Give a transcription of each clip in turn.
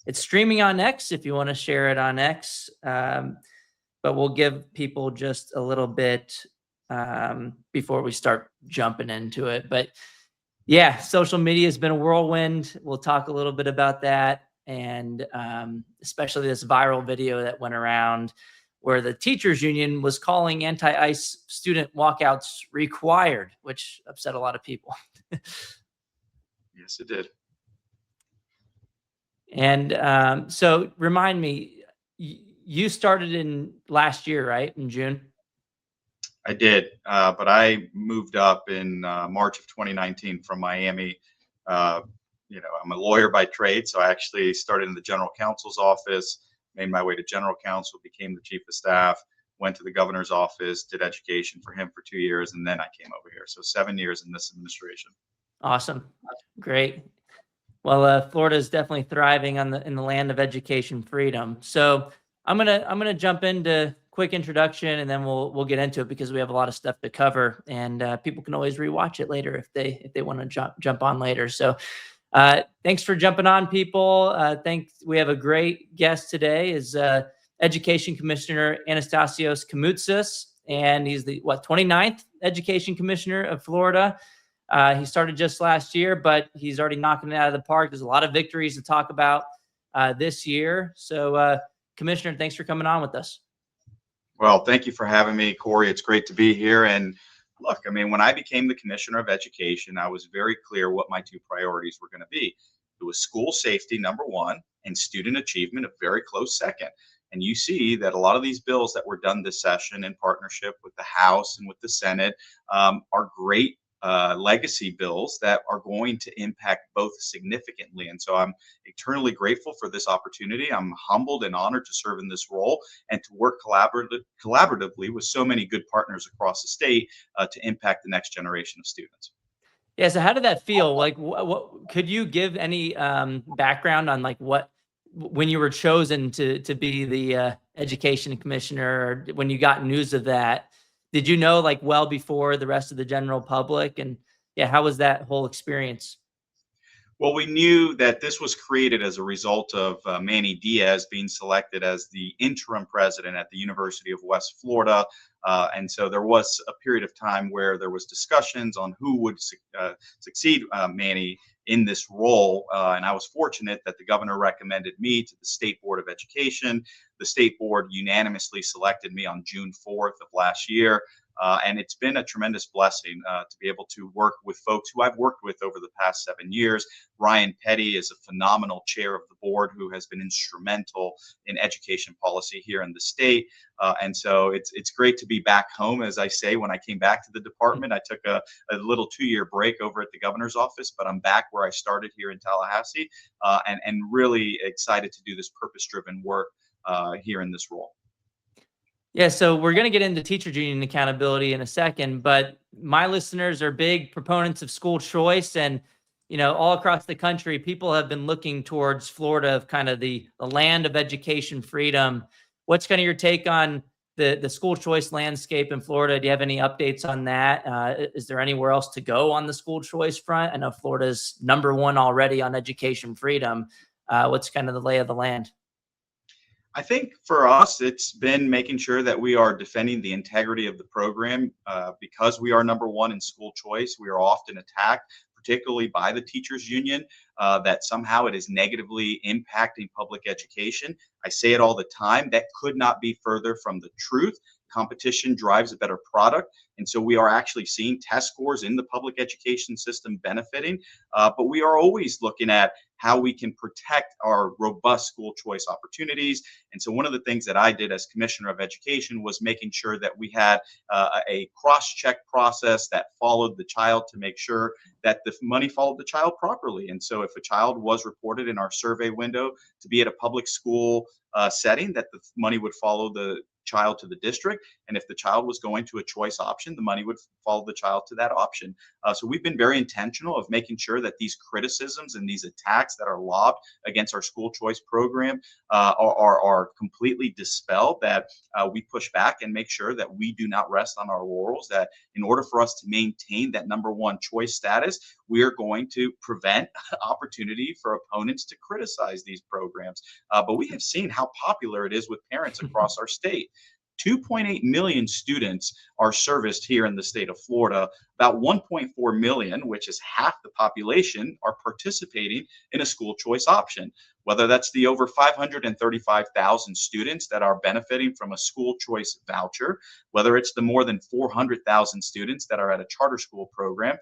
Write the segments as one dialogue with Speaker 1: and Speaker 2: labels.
Speaker 1: It's streaming on X if you want to share it on X. But we'll give people just a little bit before we start jumping into it. But yeah, social media has been a whirlwind. We'll talk a little bit about that, and especially this viral video that went around where the teachers union was calling anti-ICE student walkouts required, which upset a lot of people.
Speaker 2: Yes, it did.
Speaker 1: And so remind me, you started in last year, right? In June?
Speaker 2: I did, but I moved up in March of 2019 from Miami. I'm a lawyer by trade, so I actually started in the general counsel's office, made my way to general counsel, became the chief of staff, went to the governor's office, did education for him for 2 years, and then I came over here. So 7 years in this administration.
Speaker 1: Awesome. Great. Well, Florida is definitely thriving in the land of education freedom. So I'm gonna jump into quick introduction, and then we'll get into it because we have a lot of stuff to cover, and people can always rewatch it later if they want to jump on later. So thanks for jumping on, people. We have a great guest today. Is Education Commissioner Anastasios Kamoutsas, and he's the 29th Education Commissioner of Florida. He started just last year, but he's already knocking it out of the park. There's a lot of victories to talk about this year. So, Commissioner, thanks for coming on with us.
Speaker 2: Well, thank you for having me, Corey. It's great to be here. And look, I mean, when I became the Commissioner of Education, I was very clear what my two priorities were going to be. It was school safety, number one, and student achievement, a very close second. And you see that a lot of these bills that were done this session in partnership with the House and with the Senate are great legacy bills that are going to impact both significantly. And so I'm eternally grateful for this opportunity. I'm humbled and honored to serve in this role and to work collaboratively with so many good partners across the state to impact the next generation of students.
Speaker 1: Yeah. So how did that feel? Like, what could you give any background on like when you were chosen to be the education commissioner, or when you got news of that? Did you know like well before the rest of the general public? And yeah, how was that whole experience?
Speaker 2: Well, we knew that this was created as a result of Manny Diaz being selected as the interim president at the University of West Florida. And so there was a period of time where there was discussions on who would succeed Manny in this role. And I was fortunate that the governor recommended me to the State Board of Education. The State Board unanimously selected me on June 4th of last year. And it's been a tremendous blessing to be able to work with folks who I've worked with over the past 7 years. Ryan Petty is a phenomenal chair of the board who has been instrumental in education policy here in the state. And so it's great to be back home. As I say, when I came back to the department, I took a little 2-year break over at the governor's office, but I'm back where I started here in Tallahassee, and really excited to do this purpose-driven work here in this role.
Speaker 1: Yeah, so we're going to get into teacher union accountability in a second, but my listeners are big proponents of school choice, and all across the country, people have been looking towards Florida of kind of the land of education freedom. What's kind of your take on the school choice landscape in Florida? Do you have any updates on that? Is there anywhere else to go on the school choice front? I know Florida's #1 already on education freedom. What's kind of the lay of the land?
Speaker 2: I think for us, it's been making sure that we are defending the integrity of the program. Because we are #1 in school choice, we are often attacked, particularly by the teachers union, that somehow it is negatively impacting public education. I say it all the time. That could not be further from the truth. Competition drives a better product. And so we are actually seeing test scores in the public education system benefiting. But we are always looking at how we can protect our robust school choice opportunities. And so one of the things that I did as Commissioner of Education was making sure that we had a cross-check process that followed the child to make sure that the money followed the child properly. And so if a child was reported in our survey window to be at a public school setting, that the money would follow the child to the district. And if the child was going to a choice option, the money would follow the child to that option. So we've been very intentional of making sure that these criticisms and these attacks that are lobbed against our school choice program are completely dispelled, that we push back and make sure that we do not rest on our laurels, that in order for us to maintain that #1 choice status, we are going to prevent opportunity for opponents to criticize these programs. But we have seen how popular it is with parents across our state. 2.8 million students are serviced here in the state of Florida. About 1.4 million, which is half the population, are participating in a school choice option. Whether that's the over 535,000 students that are benefiting from a school choice voucher, whether it's the more than 400,000 students that are at a charter school program,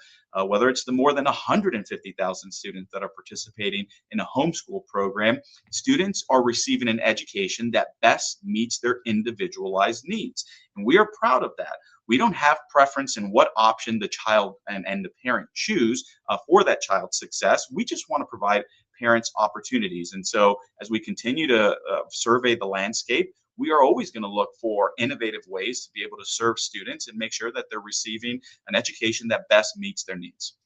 Speaker 2: whether it's the more than 150,000 students that are participating in a homeschool program, students are receiving an education that best meets their individualized needs. And we are proud of that. We don't have preference in what option the child and the parent choose for that child's success. We just want to provide parents opportunities. And so as we continue to survey the landscape, we are always going to look for innovative ways to be able to serve students and make sure that they're receiving an education that best meets their needs.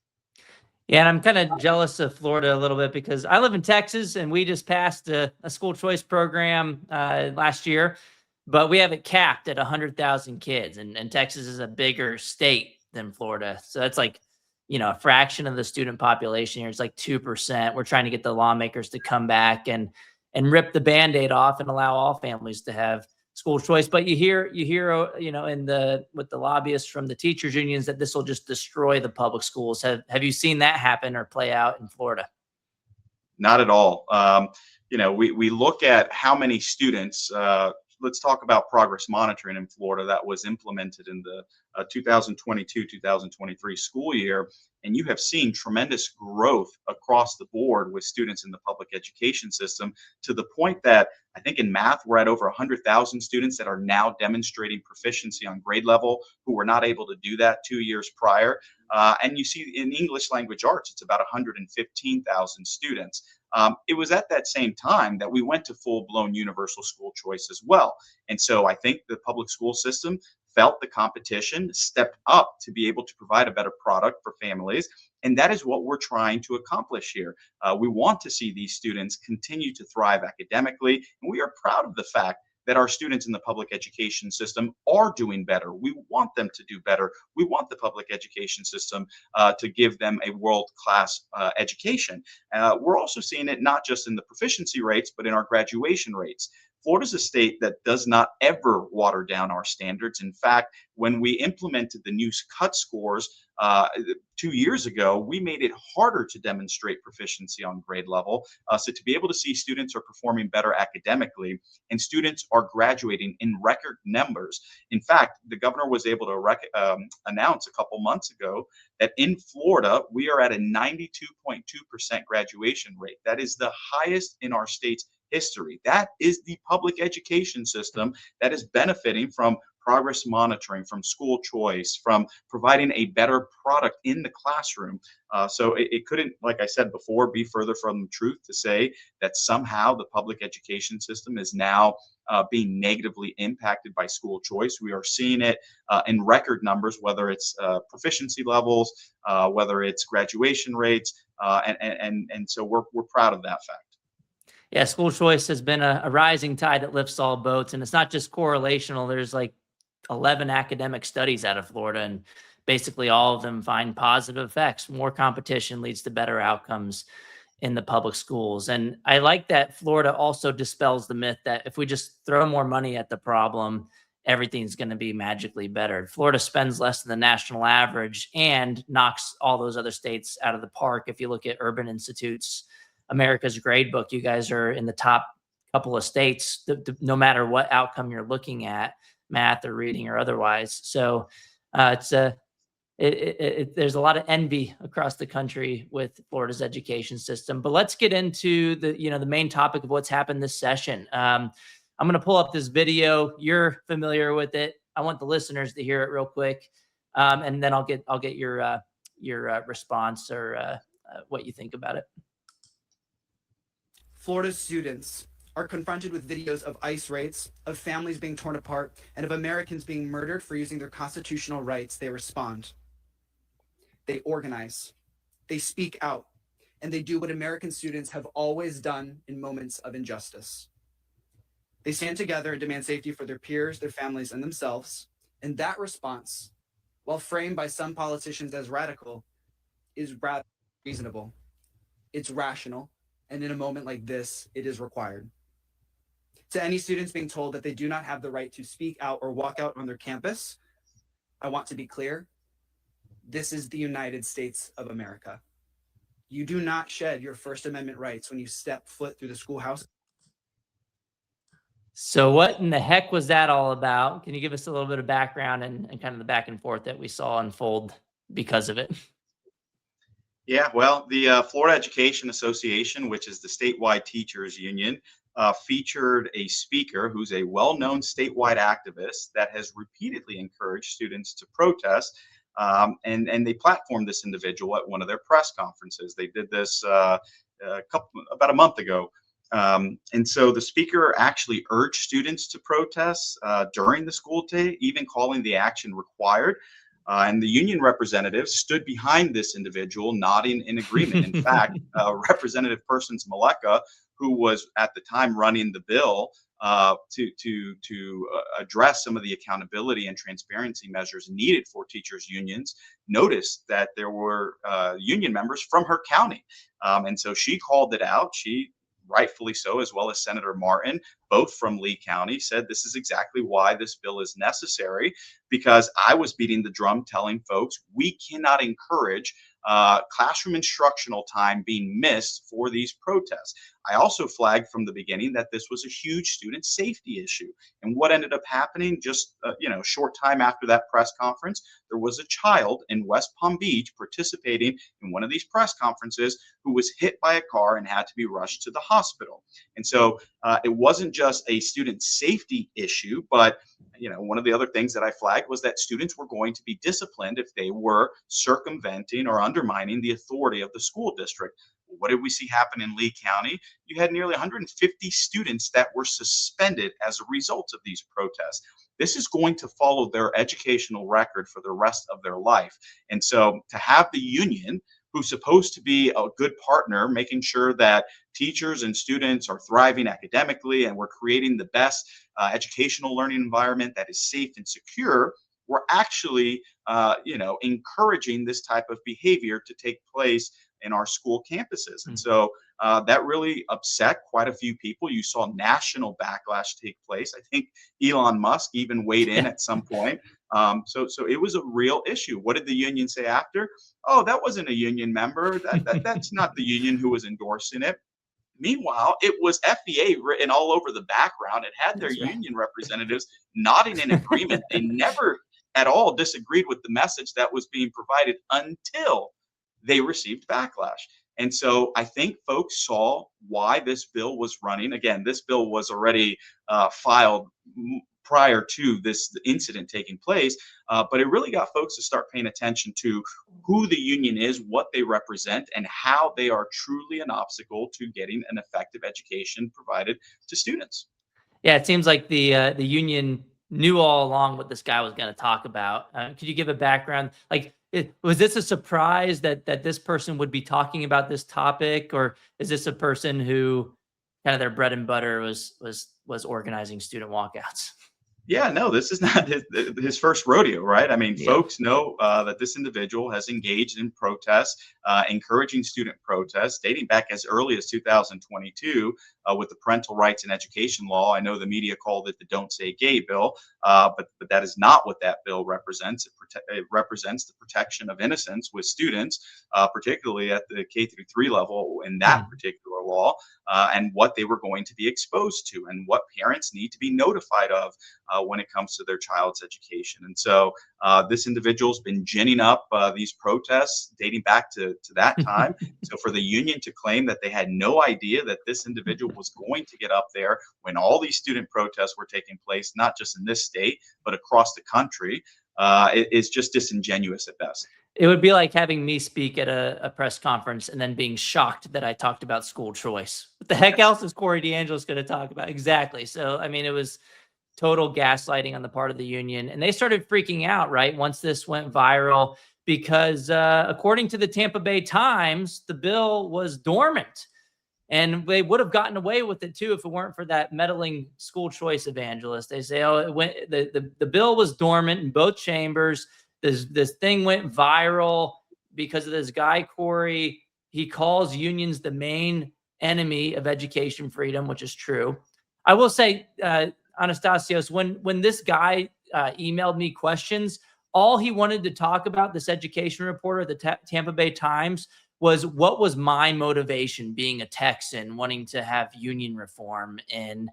Speaker 1: Yeah, and I'm kind of jealous of Florida a little bit because I live in Texas and we just passed a school choice program last year, but we have it capped at 100,000 kids, and Texas is a bigger state than Florida. So that's like, a fraction of the student population here. It's like 2%. We're trying to get the lawmakers to come back and rip the Band-Aid off and allow all families to have school choice. But you hear, with the lobbyists from the teachers unions that this will just destroy the public schools. Have you seen that happen or play out in Florida?
Speaker 2: Not at all. We look at how many students. Let's talk about progress monitoring in Florida that was implemented in the 2022-2023 school year. And you have seen tremendous growth across the board with students in the public education system, to the point that I think in math, we're at over 100,000 students that are now demonstrating proficiency on grade level who were not able to do that 2 years prior. And you see in English language arts, it's about 115,000 students. It was at that same time that we went to full-blown universal school choice as well. And so I think the public school system felt the competition, stepped up to be able to provide a better product for families. And that is what we're trying to accomplish here. We want to see these students continue to thrive academically. And we are proud of the fact that our students in the public education system are doing better. We want them to do better. We want the public education system to give them a world-class education. We're also seeing it not just in the proficiency rates, but in our graduation rates. Florida's a state that does not ever water down our standards. In fact, when we implemented the new cut scores 2 years ago, we made it harder to demonstrate proficiency on grade level. So to be able to see students are performing better academically and students are graduating in record numbers. In fact, the governor was able to announce a couple months ago that in Florida, we are at a 92.2% graduation rate. That is the highest in our state's history. That is the public education system that is benefiting from progress monitoring, from school choice, from providing a better product in the classroom. So it couldn't, like I said before, be further from the truth to say that somehow the public education system is now being negatively impacted by school choice. We are seeing it in record numbers, whether it's proficiency levels, whether it's graduation rates, and so we're proud of that fact.
Speaker 1: Yeah, school choice has been a rising tide that lifts all boats, and it's not just correlational. There's like 11 academic studies out of Florida, and basically all of them find positive effects. More competition leads to better outcomes in the public schools. And I like that Florida also dispels the myth that if we just throw more money at the problem, everything's going to be magically better. Florida spends less than the national average and knocks all those other states out of the park. If you look at Urban Institute's America's Grade Book, you guys are in the top couple of states, no matter what outcome you're looking at, math or reading or otherwise. So there's a lot of envy across the country with Florida's education system. But let's get into the main topic of what's happened this session. I'm going to pull up this video. You're familiar with it. I want the listeners to hear it real quick, and then I'll get your response or what you think about it.
Speaker 3: Florida students are confronted with videos of ICE raids, of families being torn apart, and of Americans being murdered for using their constitutional rights, they respond. They organize, they speak out, and they do what American students have always done in moments of injustice. They stand together and demand safety for their peers, their families, and themselves. And that response, while framed by some politicians as radical, is rather reasonable. It's rational, and in a moment like this, it is required. To any students being told that they do not have the right to speak out or walk out on their campus, I want to be clear. This is the United States of America. You do not shed your First Amendment rights when you step foot through the schoolhouse.
Speaker 1: So what in the heck was that all about? Can you give us a little bit of background and kind of the back and forth that we saw unfold because of it?
Speaker 2: Yeah, well, the Florida Education Association, which is the statewide teachers union, featured a speaker who's a well-known statewide activist that has repeatedly encouraged students to protest. And they platformed this individual at one of their press conferences. They did this about a month ago. And so the speaker actually urged students to protest during the school day, even calling the action required. And the union representatives stood behind this individual, nodding in agreement. In fact, Representative Persons Maleka, who was at the time running the bill to address some of the accountability and transparency measures needed for teachers' unions, noticed that there were union members from her county. And so she called it out. She rightfully so, as well as Senator Martin, both from Lee County, said this is exactly why this bill is necessary, because I was beating the drum telling folks we cannot encourage classroom instructional time being missed for these protests. I also flagged from the beginning that this was a huge student safety issue. And what ended up happening just short time after that press conference, there was a child in West Palm Beach participating in one of these press conferences who was hit by a car and had to be rushed to the hospital. And so it wasn't just a student safety issue, but one of the other things that I flagged was that students were going to be disciplined if they were circumventing or undermining the authority of the school district. What did we see happen in Lee County? You had nearly 150 students that were suspended as a result of these protests. This is going to follow their educational record for the rest of their life. And so to have the union, who's supposed to be a good partner, making sure that teachers and students are thriving academically and we're creating the best educational learning environment that is safe and secure, we're actually encouraging this type of behavior to take place in our school campuses. And so that really upset quite a few people. You saw national backlash take place. I think Elon Musk even weighed in at some point. So it was a real issue. What did the union say after? Oh, that wasn't a union member. That's not the union who was endorsing it. Meanwhile, it was FEA written all over the background. It had their union representatives nodding in agreement. They never at all disagreed with the message that was being provided until they received backlash. And so I think folks saw why this bill was running. Again, this bill was already filed prior to this incident taking place, but it really got folks to start paying attention to who the union is, what they represent, and how they are truly an obstacle to getting an effective education provided to students.
Speaker 1: Yeah, it seems like the union knew all along what this guy was going to talk about. Could you give a background? Like, was this a surprise that this person would be talking about this topic, or is this a person who kind of their bread and butter was organizing student walkouts?
Speaker 2: Yeah, no, this is not his first rodeo, right? I mean, folks know that this individual has engaged in protests, encouraging student protests, dating back as early as 2022 with the parental rights and education law. I know the media called it the Don't Say Gay bill, but that is not what that bill represents. It represents the protection of innocence with students, particularly at the K-3 level in that particular law, and what they were going to be exposed to and what parents need to be notified of when it comes to their child's education. And so this individual's been ginning up these protests dating back to that time. So for the union to claim that they had no idea that this individual was going to get up there when all these student protests were taking place, not just in this state, but across the country, is just disingenuous at best.
Speaker 1: It would be like having me speak at a press conference and then being shocked that I talked about school choice. What the heck else is Corey DeAngelis going to talk about? Exactly. So, I mean, it was total gaslighting on the part of the union. And they started freaking out, right, once this went viral, because according to the Tampa Bay Times, the bill was dormant. And they would have gotten away with it too if it weren't for that meddling school choice evangelist. They say, oh, it went, the bill was dormant in both chambers. This thing went viral because of this guy, Corey. He calls unions the main enemy of education freedom, which is true. I will say, Anastasios, when this guy emailed me questions, all he wanted to talk about, this education reporter at the Tampa Bay Times, was what was my motivation being a Texan wanting to have union reform in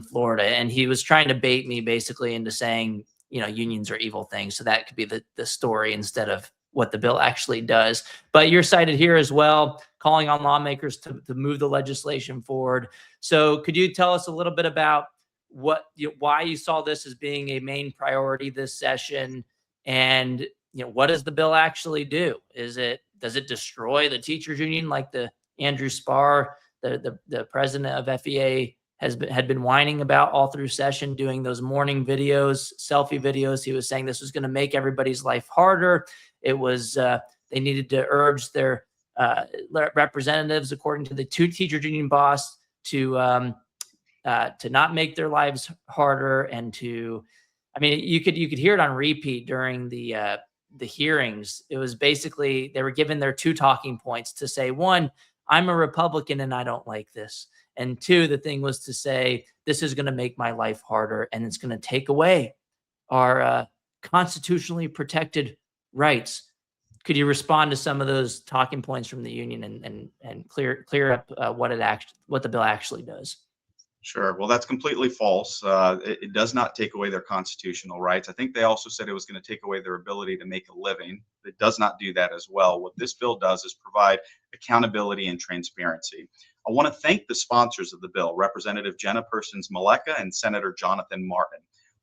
Speaker 1: Florida. And he was trying to bait me basically into saying, you know, unions are evil things. So that could be the story instead of what the bill actually does. But you're cited here as well, calling on lawmakers to move the legislation forward. So could you tell us a little bit about why you saw this as being a main priority this session, and what does the bill actually do? Does it destroy the teachers union like the Andrew Spar, the president of FEA, had been whining about all through session, doing those morning videos, selfie videos? He was saying this was going to make everybody's life harder. It was they needed to urge their representatives, according to the two teachers union boss, to not make their lives harder, and to, I mean, you could hear it on repeat during the hearings. It was basically, they were given their two talking points to say, one, I'm a Republican and I don't like this. And two, the thing was to say, this is going to make my life harder and it's going to take away our constitutionally protected rights. Could you respond to some of those talking points from the union and clear up what the bill actually does?
Speaker 2: Sure. Well, that's completely false. It does not take away their constitutional rights. I think they also said it was going to take away their ability to make a living. It does not do that as well. What this bill does is provide accountability and transparency. I want to thank the sponsors of the bill, Representative Jenna Persons-Maleka and Senator Jonathan Martin.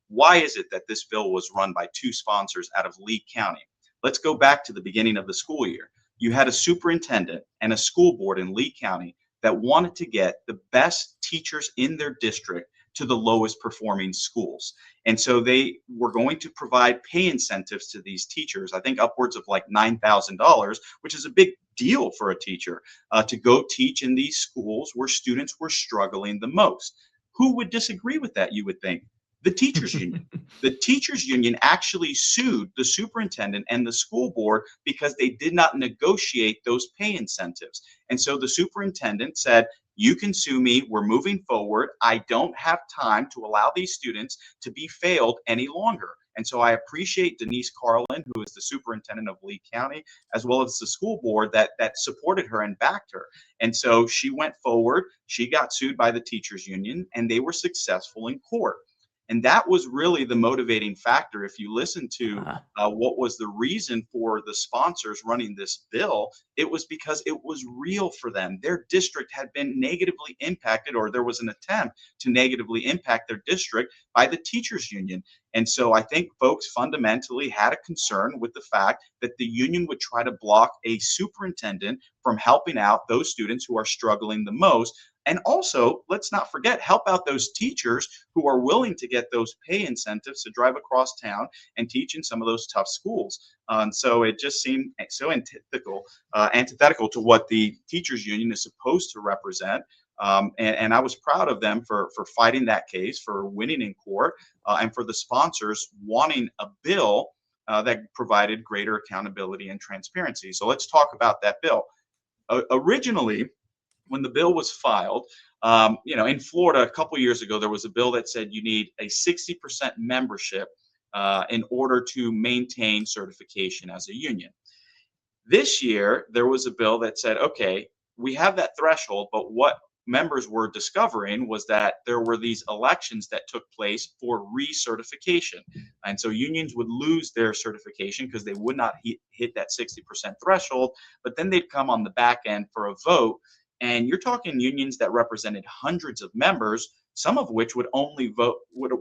Speaker 2: Why is it that this bill was run by two sponsors out of Lee County? Let's go back to the beginning of the school year. You had a superintendent and a school board in Lee County that wanted to get the best teachers in their district to the lowest performing schools. And so they were going to provide pay incentives to these teachers, I think upwards of like $9,000, which is a big deal for a teacher, to go teach in these schools where students were struggling the most. Who would disagree with that, you would think? The teachers union. The teachers union actually sued the superintendent and the school board because they did not negotiate those pay incentives. And so the superintendent said, you can sue me, we're moving forward. I don't have time to allow these students to be failed any longer. And so I appreciate Denise Carlin, who is the superintendent of Lee County, as well as the school board that supported her and backed her. And so she went forward, she got sued by the teachers union, and they were successful in court. And that was really the motivating factor. If you listen to what was the reason for the sponsors running this bill, it was because it was real for them. Their district had been negatively impacted, or there was an attempt to negatively impact their district by the teachers union. And so I think folks fundamentally had a concern with the fact that the union would try to block a superintendent from helping out those students who are struggling the most. And also, let's not forget, help out those teachers who are willing to get those pay incentives to drive across town and teach in some of those tough schools. So it just seemed so antithetical to what the teachers union is supposed to represent. And I was proud of them for fighting that case, for winning in court, and for the sponsors wanting a bill that provided greater accountability and transparency. So let's talk about that bill. Originally, when the bill was filed, in Florida a couple years ago, there was a bill that said you need a 60% membership in order to maintain certification as a union. This year, there was a bill that said, okay, we have that threshold, but what members were discovering was that there were these elections that took place for recertification. And so unions would lose their certification because they would not hit that 60% threshold, but then they'd come on the back end for a vote. And you're talking unions that represented hundreds of members some of which would only vote would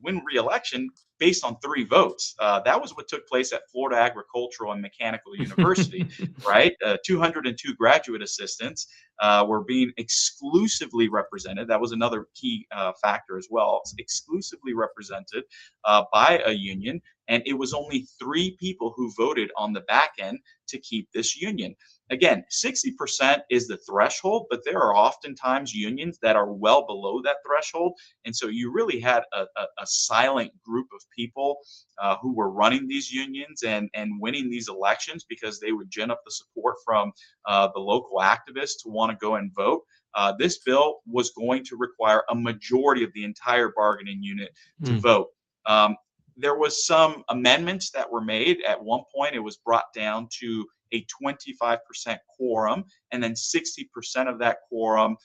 Speaker 2: win re-election based on 3 votes. That was what took place at Florida Agricultural and Mechanical University, right? 202 graduate assistants were being exclusively represented. That was another key factor as well. Exclusively represented by a union, and it was only 3 people who voted on the back end to keep this union. Again, 60% is the threshold, but there are oftentimes unions that are well below that threshold. And so you really had a silent group of people who were running these unions and winning these elections because they would gin up the support from the local activists to want to go and vote. This bill was going to require a majority of the entire bargaining unit to vote. There was some amendments that were made. At one point, it was brought down to a 25% quorum, and then 60% of that quorum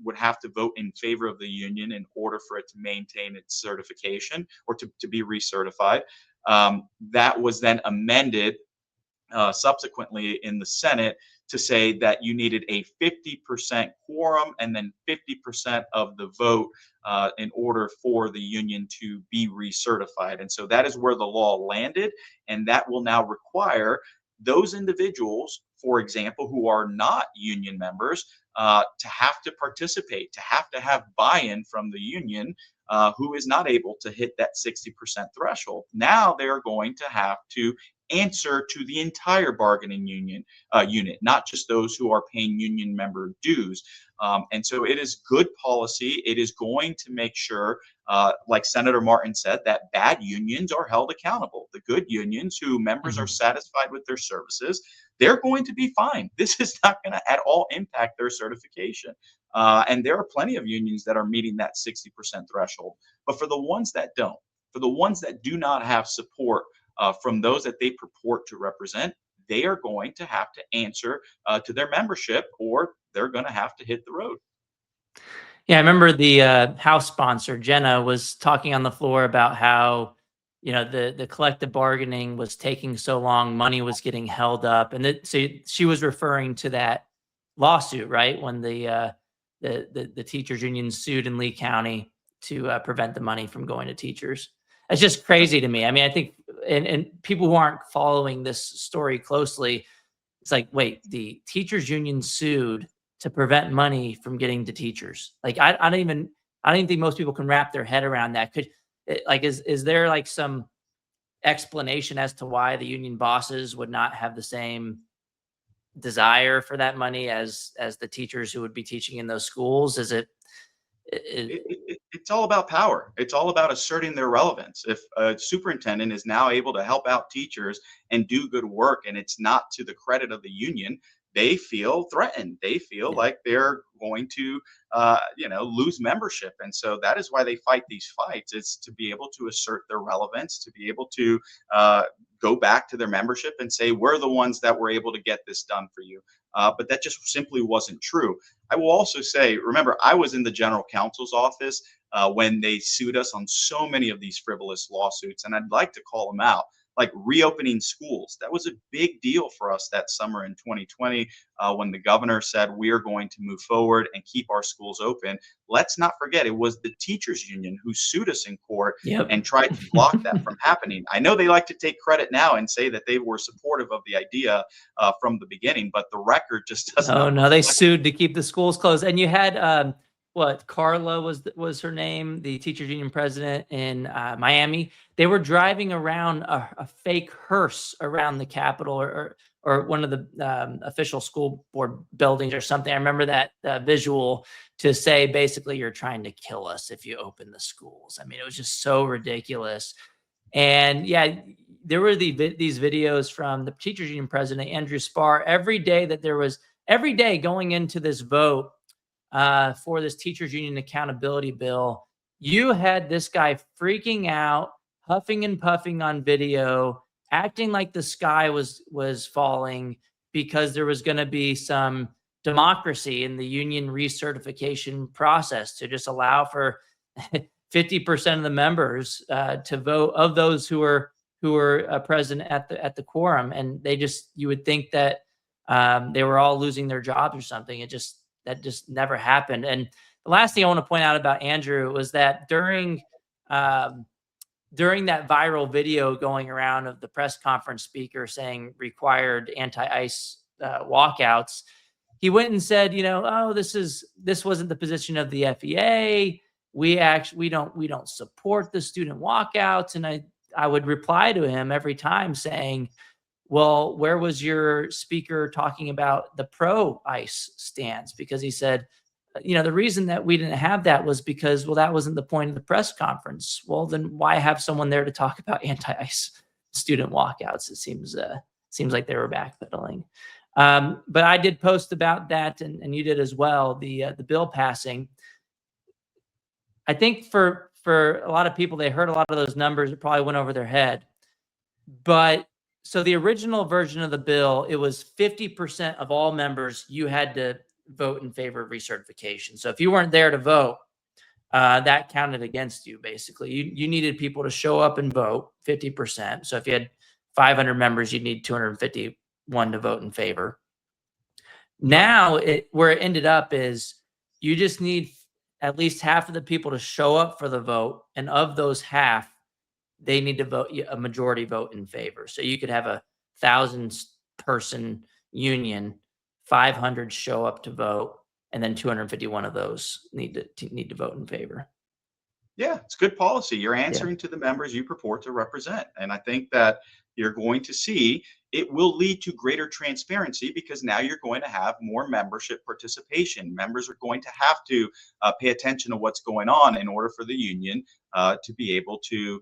Speaker 2: would have to vote in favor of the union in order for it to maintain its certification or to be recertified. That was then amended subsequently in the Senate to say that you needed a 50% quorum and then 50% of the vote in order for the union to be recertified. And so that is where the law landed, and that will now require those individuals, for example, who are not union members, to have to participate, to have buy-in from the union, who is not able to hit that 60% threshold. Now they're going to have to answer to the entire bargaining unit, not just those who are paying union member dues. And so it is good policy. It is going to make sure, like Senator Martin said, that bad unions are held accountable. The good unions who members are satisfied with their services, they're going to be fine. This is not going to at all impact their certification. And there are plenty of unions that are meeting that 60% threshold. But for the ones that don't, for the ones that do not have support from those that they purport to represent, they are going to have to answer to their membership, or they're going to have to hit the road.
Speaker 1: Yeah, I remember the House sponsor, Jenna, was talking on the floor about how, the collective bargaining was taking so long, money was getting held up. And so she was referring to that lawsuit, right? When the teachers union sued in Lee County to prevent the money from going to teachers. It's just crazy to me. I mean, I think, and people who aren't following this story closely, it's like, wait, the teachers union sued to prevent money from getting to teachers. Like, I don't even think most people can wrap their head around that. Is there like some explanation as to why the union bosses would not have the same desire for that money as the teachers who would be teaching in those schools?
Speaker 2: It's all about power. It's all about asserting their relevance. If a superintendent is now able to help out teachers and do good work, and it's not to the credit of the union, they feel threatened. They feel like they're going to, lose membership. And so that is why they fight these fights. It's to be able to assert their relevance, to be able to go back to their membership and say, we're the ones that were able to get this done for you. But that just simply wasn't true. I will also say, remember, I was in the general counsel's office when they sued us on so many of these frivolous lawsuits, and I'd like to call them out. Like reopening schools. That was a big deal for us that summer in 2020 when the governor said we are going to move forward and keep our schools open. Let's not forget, it was the teachers union who sued us in court and tried to block that from happening. I know they like to take credit now and say that they were supportive of the idea from the beginning, but the record just doesn't.
Speaker 1: Oh, no, they sued to keep the schools closed. And you had Carla was her name, the teachers union president in Miami. They were driving around a fake hearse around the Capitol or one of the official school board buildings or something. I remember that visual, to say basically you're trying to kill us if you open the schools. I mean, it was just so ridiculous. And yeah, there were these videos from the teachers union president, Andrew Spar, every day going into this vote for this teachers union accountability bill. You had this guy freaking out, huffing and puffing on video, acting like the sky was falling because there was going to be some democracy in the union recertification process to just allow for 50% of the members to vote, of those who were present at the quorum. And you would think that they were all losing their jobs or something. That just never happened. And the last thing I want to point out about Andrew was that during that viral video going around of the press conference speaker saying required anti-ICE walkouts, he went and said, oh, this wasn't the position of the FEA. We don't support the student walkouts. And I would reply to him every time saying, well, where was your speaker talking about the pro-ICE stance? Because he said, the reason that we didn't have that was because, well, that wasn't the point of the press conference. Well, then why have someone there to talk about anti-ICE student walkouts? It seems like they were backpedaling. But I did post about that, and you did as well, the bill passing. I think for a lot of people, they heard a lot of those numbers. It probably went over their head. But so the original version of the bill, it was 50% of all members, you had to vote in favor of recertification. So if you weren't there to vote, that counted against you, basically. You needed people to show up and vote, 50%. So if you had 500 members, you'd need 251 to vote in favor. Now, where it ended up is you just need at least half of the people to show up for the vote. And of those half, they need to vote a majority vote in favor. So you could have a 1,000-person union, 500 show up to vote, and then 251 of those need to vote in favor.
Speaker 2: Yeah, it's good policy. You're answering to the members you purport to represent. And I think that you're going to see it will lead to greater transparency, because now you're going to have more membership participation. Members are going to have to pay attention to what's going on in order for the union to be able to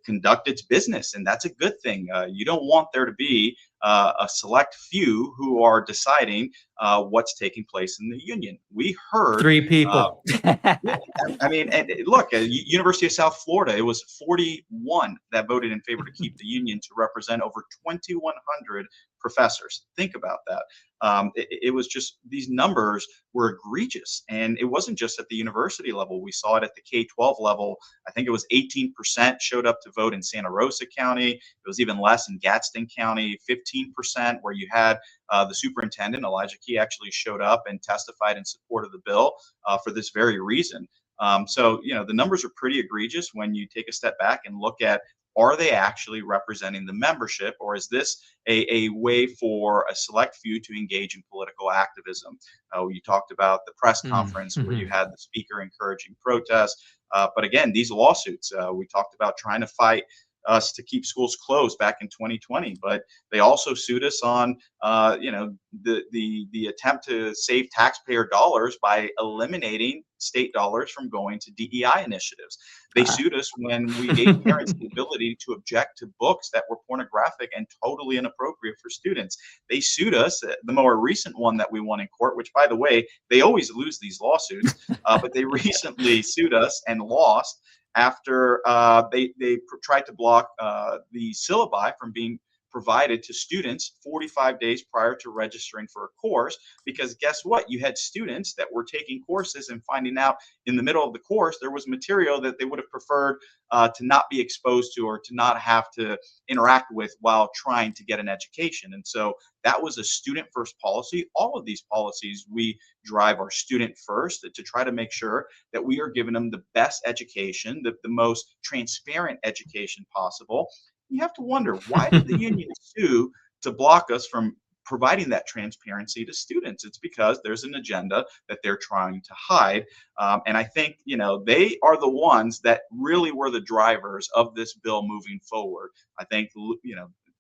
Speaker 2: conduct its business. And that's a good thing. You don't want there to be a select few who are deciding what's taking place in the union. We heard
Speaker 1: 3 people.
Speaker 2: I mean, and look, University of South Florida, it was 41 that voted in favor to keep the union to represent over 2,100 professors. Think about that. It was just, these numbers were egregious. And it wasn't just at the university level. We saw it at the K-12 level. I think it was 18% showed up to vote in Santa Rosa County. It was even less in Gadsden County, 15%, where you had the superintendent, Elijah Key, actually showed up and testified in support of the bill for this very reason. So, the numbers are pretty egregious when you take a step back and look at, are they actually representing the membership, or is this a way for a select few to engage in political activism? You talked about the press conference where you had the speaker encouraging protests. But again, these lawsuits, we talked about trying to fight us to keep schools closed back in 2020, but they also sued us on, the attempt to save taxpayer dollars by eliminating state dollars from going to DEI initiatives. They sued us when we gave parents the ability to object to books that were pornographic and totally inappropriate for students. They sued us, the more recent one that we won in court, which, by the way, they always lose these lawsuits, but they recently sued us and lost after they tried to block the syllabi from being provided to students 45 days prior to registering for a course, because guess what? You had students that were taking courses and finding out in the middle of the course there was material that they would have preferred to not be exposed to, or to not have to interact with while trying to get an education. And so that was a student first policy. All of these policies, we drive our student first to try to make sure that we are giving them the best education, the most transparent education possible. You have to wonder, why did the union sue to block us from providing that transparency to students? It's because there's an agenda that they're trying to hide. And I think, they are the ones that really were the drivers of this bill moving forward. I think,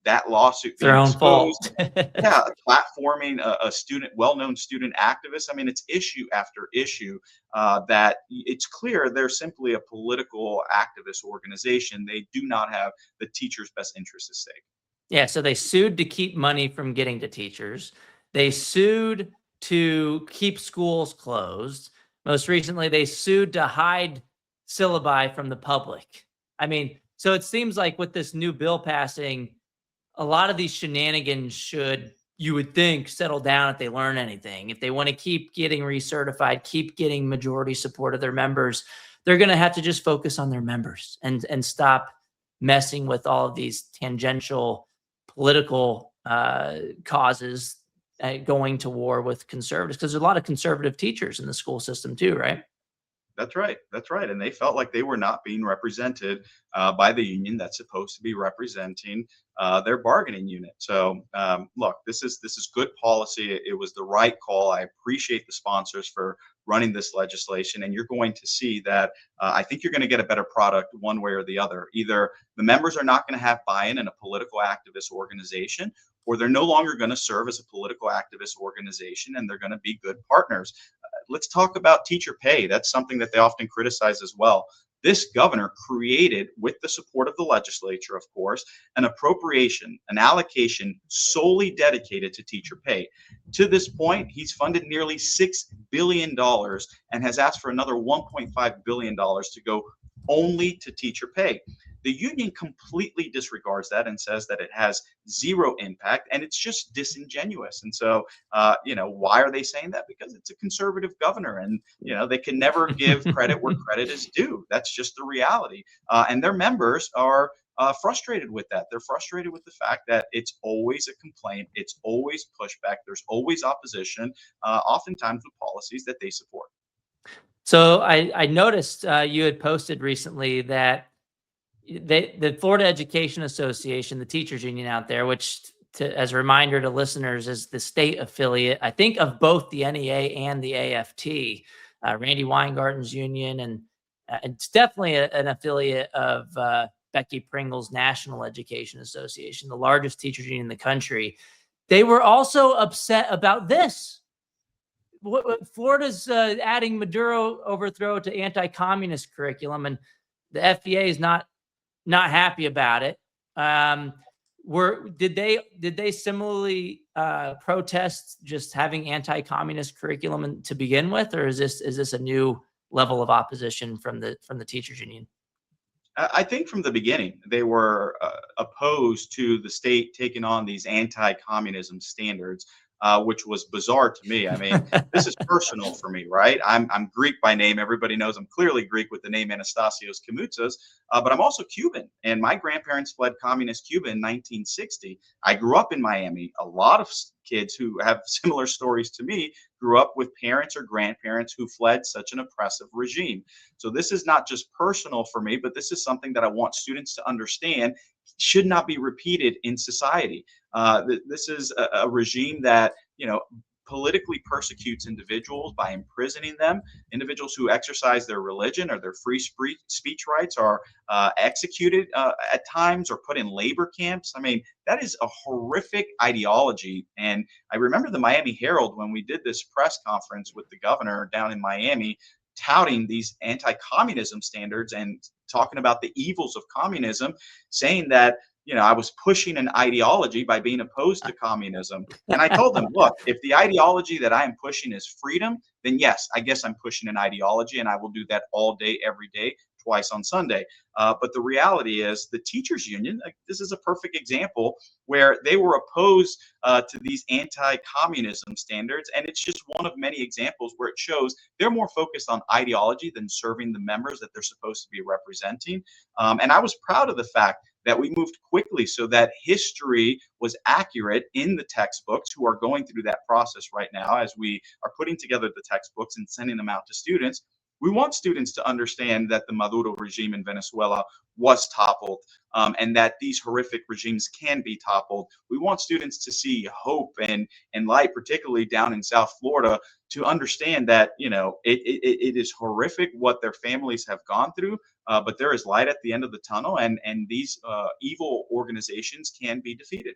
Speaker 2: that lawsuit,
Speaker 1: their own fault.
Speaker 2: Platforming a student, well-known student activist. I mean, it's issue after issue that it's clear they're simply a political activist organization. They do not have the teachers' best interests at stake.
Speaker 1: Yeah, so they sued to keep money from getting to teachers. They sued to keep schools closed. Most recently, they sued to hide syllabi from the public. I mean, so it seems like with this new bill passing, a lot of these shenanigans should, you would think, settle down if they learn anything. If they want to keep getting recertified, keep getting majority support of their members, they're going to have to just focus on their members and stop messing with all of these tangential political causes going to war with conservatives, because there's a lot of conservative teachers in the school system too, right?
Speaker 2: That's right. That's right. And they felt like they were not being represented by the union that's supposed to be representing their bargaining unit. So look, this is good policy. It was the right call. I appreciate the sponsors for running this legislation, and you're going to see that. I think you're going to get a better product one way or the other. Either the members are not going to have buy-in in a political activist organization, or they're no longer going to serve as a political activist organization, and they're going to be good partners. Let's talk about teacher pay. That's something that they often criticize as well. This governor created, with the support of the legislature, of course, an appropriation, an allocation solely dedicated to teacher pay. To this point, he's funded nearly $6 billion and has asked for another $1.5 billion to go only to teacher pay. The union completely disregards that and says that it has zero impact, and it's just disingenuous. And so, why are they saying that? Because it's a conservative governor, and they can never give credit where credit is due. That's just the reality. And their members are frustrated with that. They're frustrated with the fact that it's always a complaint, it's always pushback, there's always opposition, oftentimes with policies that they support.
Speaker 1: So I noticed you had posted recently that the Florida Education Association, the teachers union out there, which as a reminder to listeners is the state affiliate, I think, of both the NEA and the AFT, Randy Weingarten's union, and it's definitely an affiliate of Becky Pringle's National Education Association, the largest teachers union in the country. They were also upset about this. Florida's adding Maduro overthrow to anti-communist curriculum, and the FBA is not happy about it. Did they similarly protest just having anti-communist curriculum to begin with, or is this a new level of opposition from the teachers union?
Speaker 2: I think from the beginning they were opposed to the state taking on these anti-communism standards, which was bizarre to me. I mean, this is personal for me, right? I'm Greek by name. Everybody knows I'm clearly Greek with the name Anastasios Kamoutsas, but I'm also Cuban. And my grandparents fled communist Cuba in 1960. I grew up in Miami. A lot of kids who have similar stories to me grew up with parents or grandparents who fled such an oppressive regime. So this is not just personal for me, but this is something that I want students to understand should not be repeated in society. This is a regime that, politically persecutes individuals by imprisoning them. Individuals who exercise their religion or their free speech rights are executed at times or put in labor camps. I mean, that is a horrific ideology. And I remember the Miami Herald, when we did this press conference with the governor down in Miami, touting these anti-communism standards and talking about the evils of communism, saying that I was pushing an ideology by being opposed to communism. And I told them, look, if the ideology that I am pushing is freedom, then yes, I guess I'm pushing an ideology, and I will do that all day, every day, twice on Sunday. But the reality is the teachers union, this is a perfect example where they were opposed to these anti-communism standards. And it's just one of many examples where it shows they're more focused on ideology than serving the members that they're supposed to be representing. And I was proud of the fact that we moved quickly so that history was accurate in the textbooks, who are going through that process right now as we are putting together the textbooks and sending them out to students. We want students to understand that the Maduro regime in Venezuela was toppled, and that these horrific regimes can be toppled. We want students to see hope and light, particularly down in South Florida, to understand that it is horrific what their families have gone through, but there is light at the end of the tunnel, and these evil organizations can be defeated.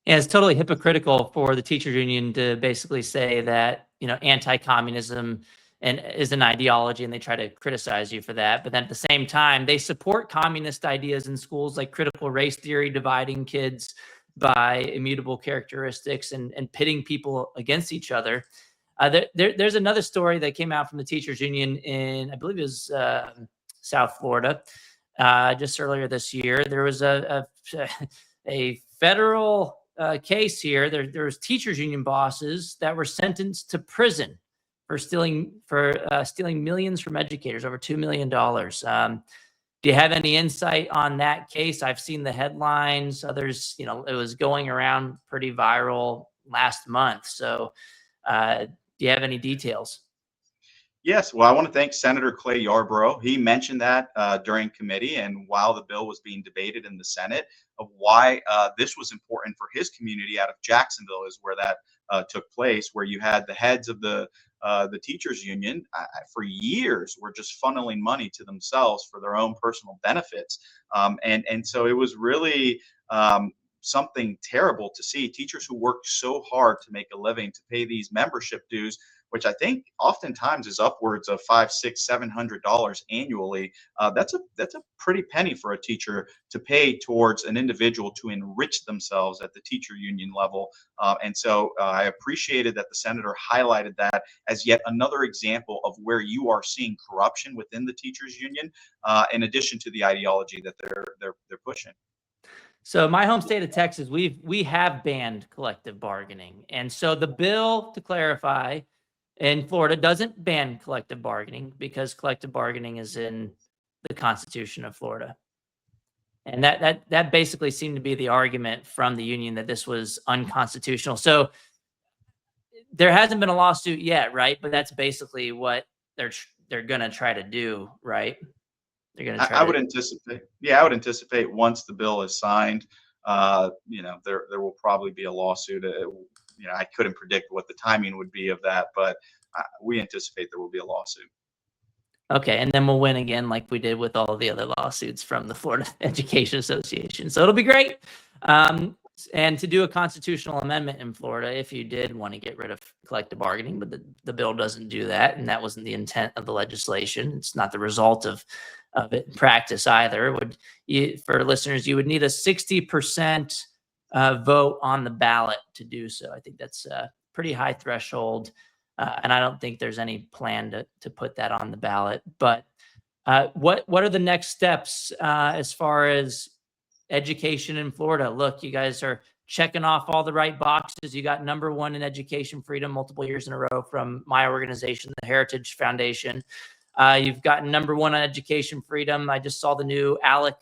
Speaker 1: Yeah, it's totally hypocritical for the teachers union to basically say that anti-communism and is an ideology, and they try to criticize you for that. But then at the same time, they support communist ideas in schools like critical race theory, dividing kids by immutable characteristics and pitting people against each other. There's another story that came out from the teachers union in, I believe it was South Florida, just earlier this year. There was a federal case here. There was teachers union bosses that were sentenced to prison for stealing millions from educators, over $2 million. Do you have any insight on that case? I've seen the headlines. Others, it was going around pretty viral. last month. So do you have any details?
Speaker 2: Yes, well, I want to thank Senator Clay Yarborough. He mentioned that during committee and while the bill was being debated in the Senate, of why this was important for his community out of Jacksonville is where that took place, where you had the heads of the teachers union for years were just funneling money to themselves for their own personal benefits, and so it was really something terrible to see teachers who worked so hard to make a living to pay these membership dues, which I think oftentimes is upwards of $500, $600, $700 annually. That's a pretty penny for a teacher to pay towards an individual to enrich themselves at the teacher union level. And so I appreciated that the senator highlighted that as yet another example of where you are seeing corruption within the teachers union, in addition to the ideology that they're pushing.
Speaker 1: So my home state of Texas, we have banned collective bargaining. And so the bill, to clarify, in Florida doesn't ban collective bargaining because collective bargaining is in the Constitution of Florida. And that basically seemed to be the argument from the union, that this was unconstitutional. So there hasn't been a lawsuit yet, right? But that's basically what they're going to try to do, right? They're going to try.
Speaker 2: I would anticipate. Yeah, I would anticipate once the bill is signed, there will probably be a lawsuit. I couldn't predict what the timing would be of that, but we anticipate there will be a lawsuit.
Speaker 1: Okay, and then we'll win again like we did with all of the other lawsuits from the Florida Education Association. So it'll be great. And to do a constitutional amendment in Florida, if you did want to get rid of collective bargaining, but the bill doesn't do that, and that wasn't the intent of the legislation. It's not the result of it in practice either. For listeners, you would need a 60% vote on the ballot to do so. I think that's a pretty high threshold, and I don't think there's any plan to put that on the ballot. But what are the next steps as far as education in Florida? Look, you guys are checking off all the right boxes. You got #1 in education freedom multiple years in a row from my organization, the Heritage Foundation. You've gotten #1 on education freedom. I just saw the new ALEC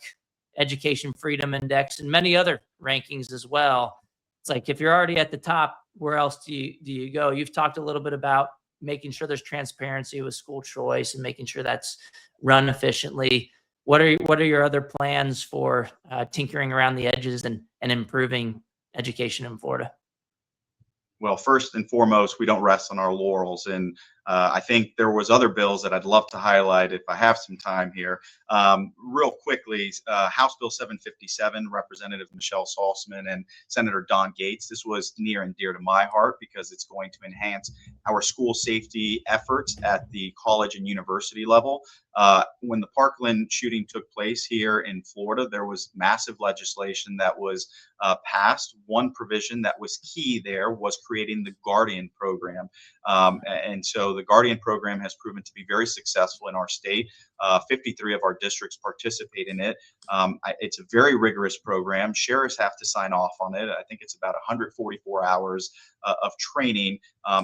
Speaker 1: Education Freedom Index and many other rankings as well. It's like, if you're already at the top, where else do you go? You've talked a little bit about making sure there's transparency with school choice and making sure that's run efficiently. What are your other plans for tinkering around the edges and improving education in Florida?
Speaker 2: Well, first and foremost, we don't rest on our laurels, and I think there was other bills that I'd love to highlight if I have some time here. Real quickly, House Bill 757, Representative Michelle Salzman and Senator Don Gates. This was near and dear to my heart because it's going to enhance our school safety efforts at the college and university level. When the Parkland shooting took place here in Florida, there was massive legislation that was passed. One provision that was key there was creating the Guardian program. And so the Guardian program has proven to be very successful in our state. 53 of our districts participate in it. It's a very rigorous program. Sheriffs have to sign off on it. I think it's about 144 hours of training,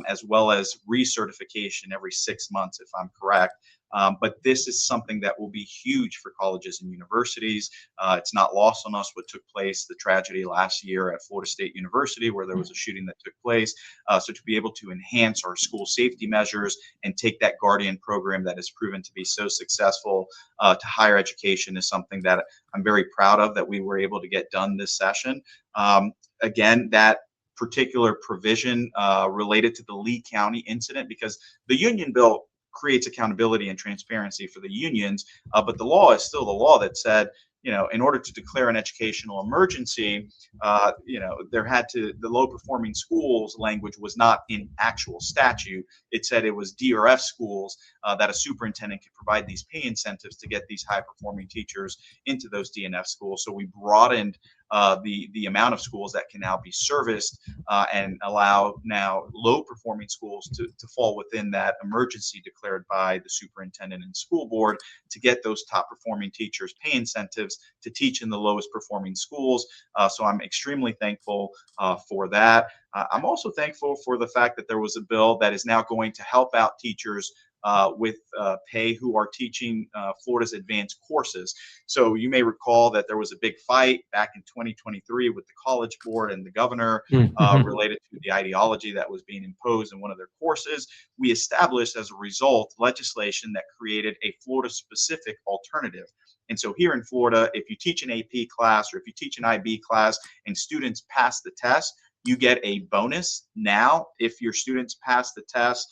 Speaker 2: as well as recertification every 6 months, if I'm correct. But this is something that will be huge for colleges and universities. It's not lost on us what took place, the tragedy last year at Florida State University, where there was a shooting that took place. So to be able to enhance our school safety measures and take that Guardian program that has proven to be so successful to higher education is something that I'm very proud of that we were able to get done this session. Again, that particular provision related to the Lee County incident, because the union bill creates accountability and transparency for the unions, but the law is still the law that said, in order to declare an educational emergency, the low performing schools language was not in actual statute. It said it was D or F schools that a superintendent could provide these pay incentives to get these high performing teachers into those D and F schools. So we broadened the amount of schools that can now be serviced and allow now low performing schools to fall within that emergency declared by the superintendent and school board to get those top performing teachers pay incentives to teach in the lowest performing schools. So I'm extremely thankful for that. I'm also thankful for the fact that there was a bill that is now going to help out teachers with pay who are teaching Florida's advanced courses. So you may recall that there was a big fight back in 2023 with the College Board and the governor related to the ideology that was being imposed in one of their courses. We established as a result legislation that created a Florida-specific alternative. And so here in Florida, if you teach an AP class or if you teach an IB class and students pass the test, you get a bonus. Now, if your students pass the test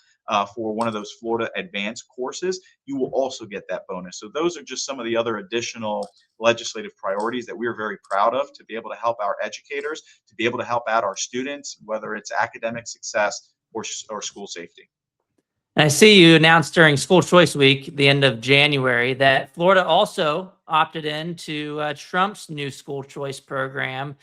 Speaker 2: for one of those Florida advanced courses, you will also get that bonus. So those are just some of the other additional legislative priorities that we're very proud of, to be able to help our educators, to be able to help out our students, whether it's academic success or school safety.
Speaker 1: And I see you announced during School Choice Week, the end of January, that Florida also opted into Trump's new school choice program.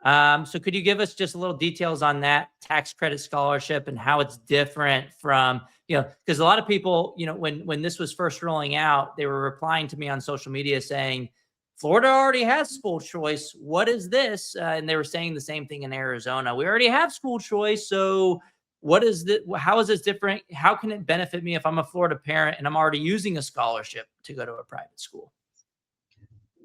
Speaker 1: So could you give us just a little details on that tax credit scholarship and how it's different from, because a lot of people, when this was first rolling out, they were replying to me on social media saying, Florida already has school choice. What is this? And they were saying the same thing in Arizona. We already have school choice. So what is this? How is this different? How can it benefit me if I'm a Florida parent and I'm already using a scholarship to go to a private school?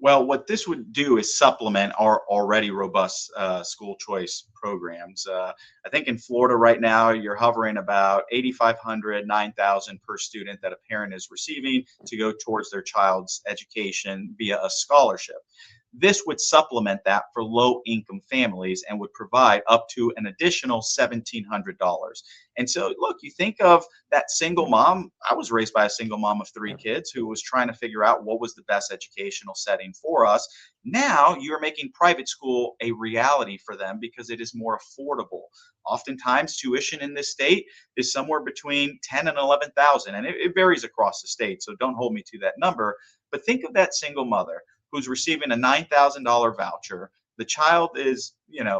Speaker 2: Well, what this would do is supplement our already robust school choice programs. I think in Florida right now, you're hovering about $8,500, $9,000 per student that a parent is receiving to go towards their child's education via a scholarship. This would supplement that for low-income families and would provide up to an additional $1,700. And so, look, you think of that single mom. I was raised by a single mom of 3 kids who was trying to figure out what was the best educational setting for us. Now you're making private school a reality for them because it is more affordable. Oftentimes, tuition in this state is somewhere between 10 and 11,000, and it varies across the state. So don't hold me to that number. But think of that single mother who's receiving a $9,000 voucher. The child is,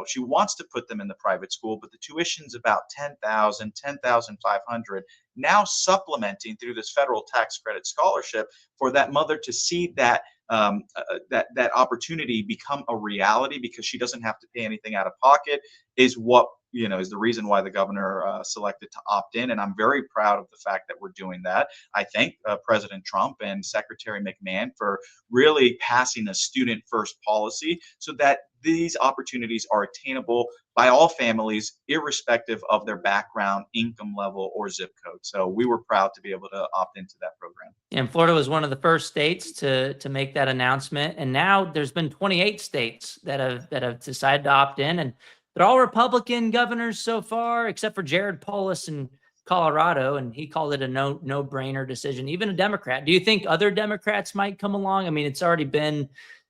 Speaker 2: she wants to put them in the private school, but the tuition's about $10,000, $10,500. Now supplementing through this federal tax credit scholarship for that mother to see that that opportunity become a reality because she doesn't have to pay anything out of pocket is what is the reason why the governor selected to opt in. And I'm very proud of the fact that we're doing that. I thank President Trump and Secretary McMahon for really passing a student first policy so that these opportunities are attainable by all families, irrespective of their background, income level, or zip code. So we were proud to be able to opt into that program.
Speaker 1: And Florida was one of the first states to make that announcement. And now there's been 28 states that have decided to opt in, and they're all Republican governors so far, except for Jared Polis in Colorado, and he called it a no-brainer decision. Even a Democrat. Do you think other Democrats might come along? I mean, it's already been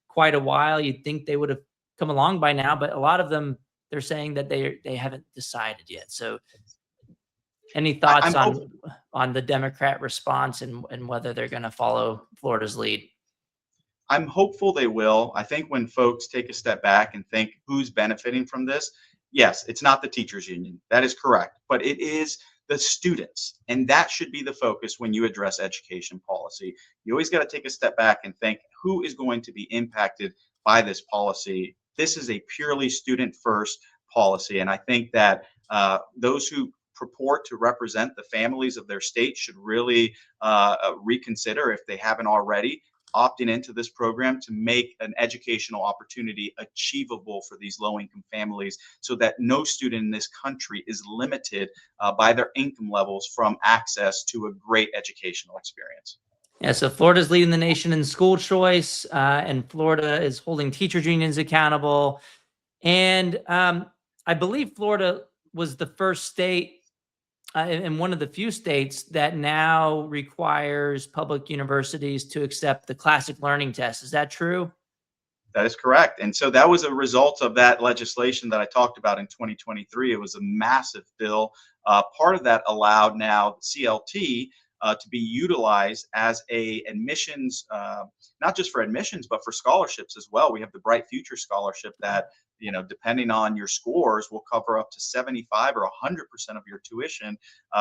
Speaker 1: quite a while. You'd think they would have come along by now, but a lot of them, they're saying that they haven't decided yet. So any thoughts on the Democrat response and whether they're going to follow Florida's lead?
Speaker 2: I'm hopeful they will. I think when folks take a step back and think who's benefiting from this, yes, it's not the teachers union. That is correct. But it is the students. And that should be the focus when you address education policy. You always got to take a step back and think who is going to be impacted by this policy. This is a purely student first policy. And I think that those who purport to represent the families of their state should really reconsider, if they haven't already, opting into this program to make an educational opportunity achievable for these low-income families so that no student in this country is limited by their income levels from access to a great educational experience.
Speaker 1: Yeah, so Florida's leading the nation in school choice, and Florida is holding teachers unions accountable. And I believe Florida was the first state and one of the few states that now requires public universities to accept the classic learning test. Is that true?
Speaker 2: That is correct. And so that was a result of that legislation that I talked about in 2023. It was a massive bill. Part of that allowed now CLT to be utilized as a admissions, not just for admissions, but for scholarships as well. We have the Bright Future Scholarship that, depending on your scores, will cover up to 75 or 100% of your tuition.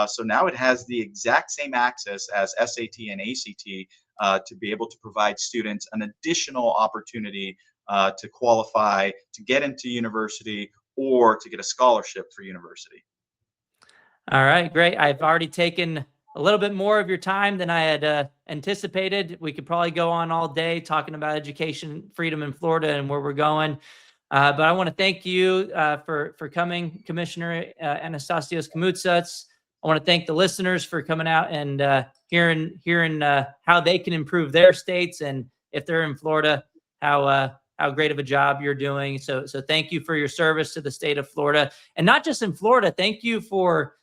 Speaker 2: So now it has the exact same access as SAT and ACT to be able to provide students an additional opportunity to qualify to get into university or to get a scholarship for university.
Speaker 1: All right, great. I've already taken a little bit more of your time than I had anticipated. We could probably go on all day talking about education freedom in Florida and where we're going. But I want to thank you for coming, Commissioner Anastasios Kamoutsas. I want to thank the listeners for coming out and hearing how they can improve their states, and if they're in Florida, how great of a job you're doing. So thank you for your service to the state of Florida, and not just in Florida. Thank you for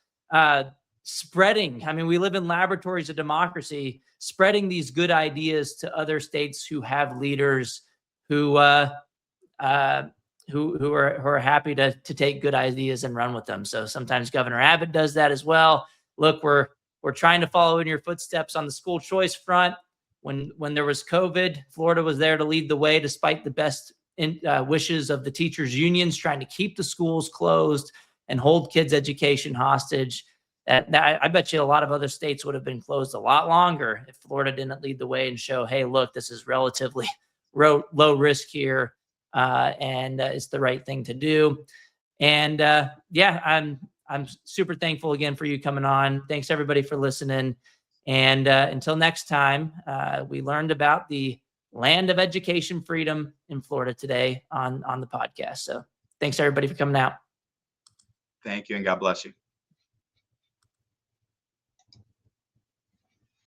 Speaker 1: spreading. I mean, we live in laboratories of democracy, spreading these good ideas to other states who have leaders who are happy to take good ideas and run with them. So sometimes Governor Abbott does that as well. Look, we're trying to follow in your footsteps on the school choice front. When there was COVID, Florida was there to lead the way, despite the best wishes of the teachers' unions trying to keep the schools closed and hold kids' education hostage. I bet you a lot of other states would have been closed a lot longer if Florida didn't lead the way and show, hey, look, this is relatively low risk here, and it's the right thing to do. And yeah, I'm super thankful again for you coming on. Thanks everybody for listening. And until next time, we learned about the land of education freedom in Florida today on the podcast. So thanks everybody for coming out.
Speaker 2: Thank you, and God bless you.